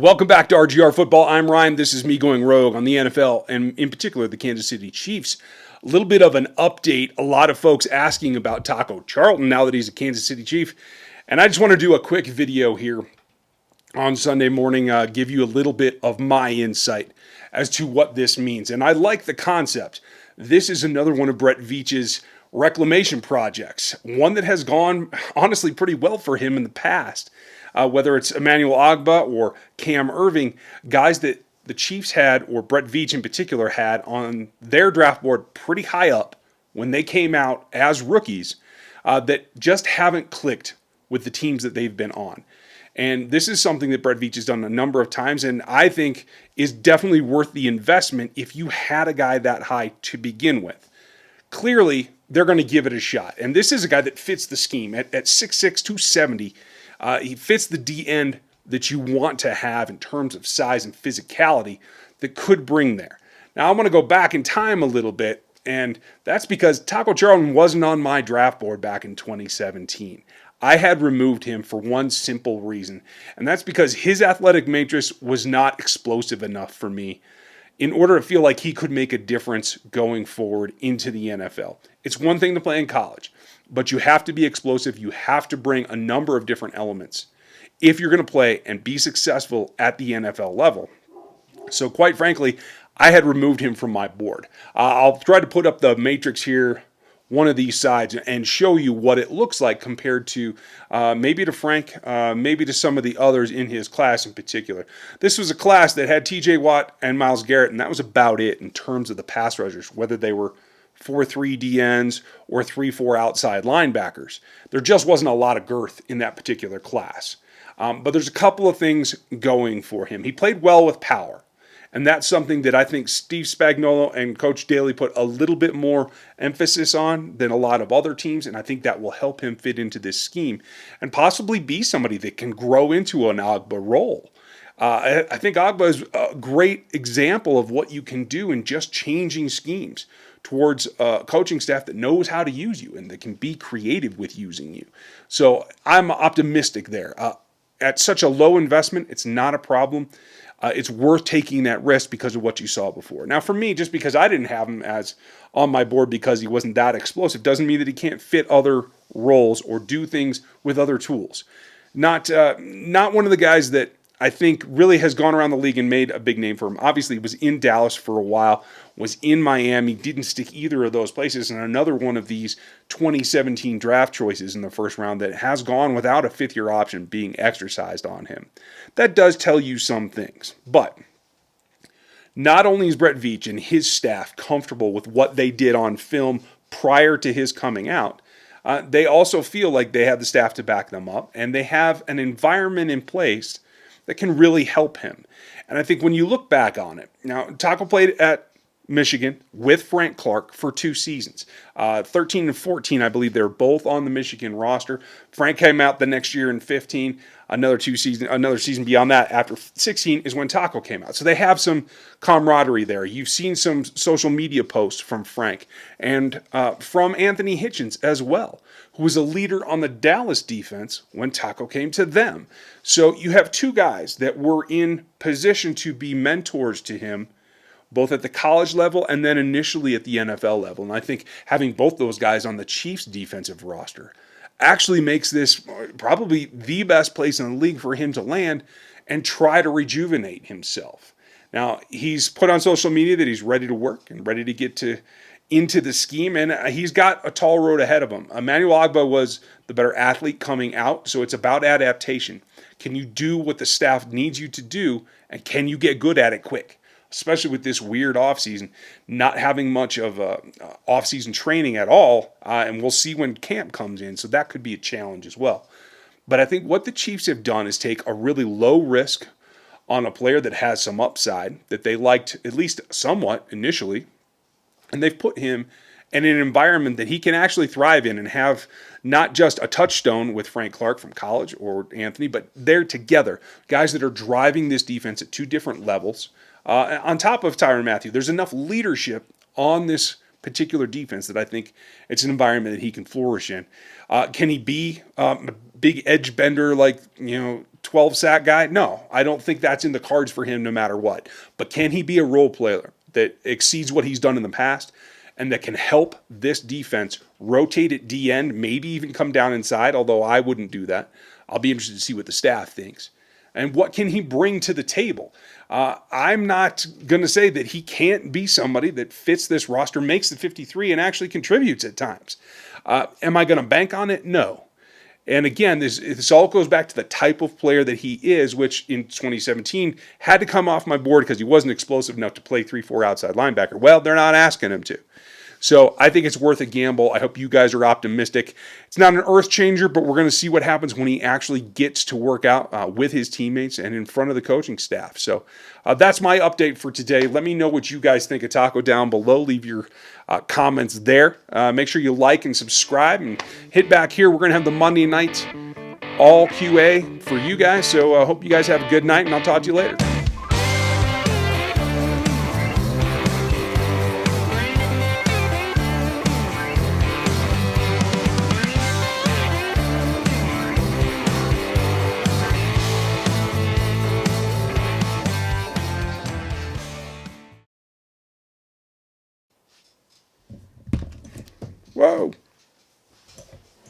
Welcome back to RGR Football. I'm Ryan. This is me going rogue on the NFL and in particular the Kansas City Chiefs. A little bit of an update. A lot of folks asking about Taco Charlton now that he's a Kansas City Chief. And I just want to do a quick video here on Sunday morning, give you a little bit of my insight as to what this means. And I like the concept. This is another one of Brett Veach's reclamation projects, one that has gone honestly pretty well for him in the past. Whether it's Emmanuel Ogbah or Cam Irving, guys that the Chiefs had, or Brett Veach in particular had, on their draft board pretty high up when they came out as rookies, that just haven't clicked with the teams that they've been on. And this is something that Brett Veach has done a number of times, and I think is definitely worth the investment if you had a guy that high to begin with. Clearly, they're going to give it a shot. And this is a guy that fits the scheme. At 6'6", 270, he fits the D end that you want to have in terms of size and physicality that could bring there. Now, I want to go back in time a little bit, and that's because Taco Charlton wasn't on my draft board back in 2017. I had removed him for one simple reason, and that's because his athletic matrix was not explosive enough for me in order to feel like he could make a difference going forward into the NFL. It's one thing to play in college, but you have to be explosive. You have to bring a number of different elements if you're going to play and be successful at the NFL level. So quite frankly, I had removed him from my board. I'll try to put up the matrix here, one of these sides, and show you what it looks like compared to maybe to Frank, maybe to some of the others in his class in particular. This was a class that had TJ Watt and Myles Garrett, and that was about it in terms of the pass rushers, whether they were 4-3 DNs or 3-4 outside linebackers. There just wasn't a lot of girth in that particular class. But there's a couple of things going for him. He played well with power. And that's something that I think Steve Spagnuolo and Coach Daly put a little bit more emphasis on than a lot of other teams, and I think that will help him fit into this scheme and possibly be somebody that can grow into an Ogbah role. I think Ogbah is a great example of what you can do in just changing schemes towards a coaching staff that knows how to use you and that can be creative with using you. So I'm optimistic there. At such a low investment, it's not a problem. It's worth taking that risk because of what you saw before. Now, for me, just because I didn't have him as on my board because he wasn't that explosive doesn't mean that he can't fit other roles or do things with other tools. Not one of the guys that I think really has gone around the league and made a big name for him. Obviously, he was in Dallas for a while, was in Miami, didn't stick either of those places, and another one of these 2017 draft choices in the first round that has gone without a fifth-year option being exercised on him. That does tell you some things, but not only is Brett Veach and his staff comfortable with what they did on film prior to his coming out, they also feel like they have the staff to back them up, and they have an environment in place that can really help him. And I think when you look back on it, now Taco played at Michigan with Frank Clark for 2 seasons. 13 and 14, I believe they were both on the Michigan roster. Frank came out the next year in 15. Another season beyond that, after 16, is when Taco came out. So they have some camaraderie there. You've seen some social media posts from Frank and from Anthony Hitchens as well, who was a leader on the Dallas defense when Taco came to them. So you have 2 guys that were in position to be mentors to him, both at the college level and then initially at the NFL level. And I think having both those guys on the Chiefs' defensive roster actually makes this probably the best place in the league for him to land and try to rejuvenate himself. Now, he's put on social media that he's ready to work and ready to get into the scheme, and he's got a tall road ahead of him. Emmanuel Ogbah was the better athlete coming out, so it's about adaptation. Can you do what the staff needs you to do, and can you get good at it quick? Especially with this weird offseason, not having much of offseason training at all, and we'll see when camp comes in, so that could be a challenge as well. But I think what the Chiefs have done is take a really low risk on a player that has some upside that they liked at least somewhat initially, and they've put him in an environment that he can actually thrive in and have not just a touchstone with Frank Clark from college or Anthony, but they're together, guys that are driving this defense at 2 different levels. On top of Tyrann Mathieu, there's enough leadership on this particular defense that I think it's an environment that he can flourish in. Can he be a big edge bender like 12 sack guy? No, I don't think that's in the cards for him no matter what. But can he be a role player that exceeds what he's done in the past and that can help this defense rotate at D end, maybe even come down inside, although I wouldn't do that. I'll be interested to see what the staff thinks. And what can he bring to the table? I'm not going to say that he can't be somebody that fits this roster, makes the 53, and actually contributes at times. Am I going to bank on it? No. And again, this all goes back to the type of player that he is, which in 2017 had to come off my board because he wasn't explosive enough to play 3-4 outside linebacker. Well, they're not asking him to. So I think it's worth a gamble. I hope you guys are optimistic. It's not an earth changer, but we're going to see what happens when he actually gets to work out with his teammates and in front of the coaching staff. So that's my update for today. Let me know what you guys think of Taco down below. Leave your comments there. Make sure you like and subscribe and hit back here. We're going to have the Monday night all QA for you guys. So I hope you guys have a good night, and I'll talk to you later. Whoa.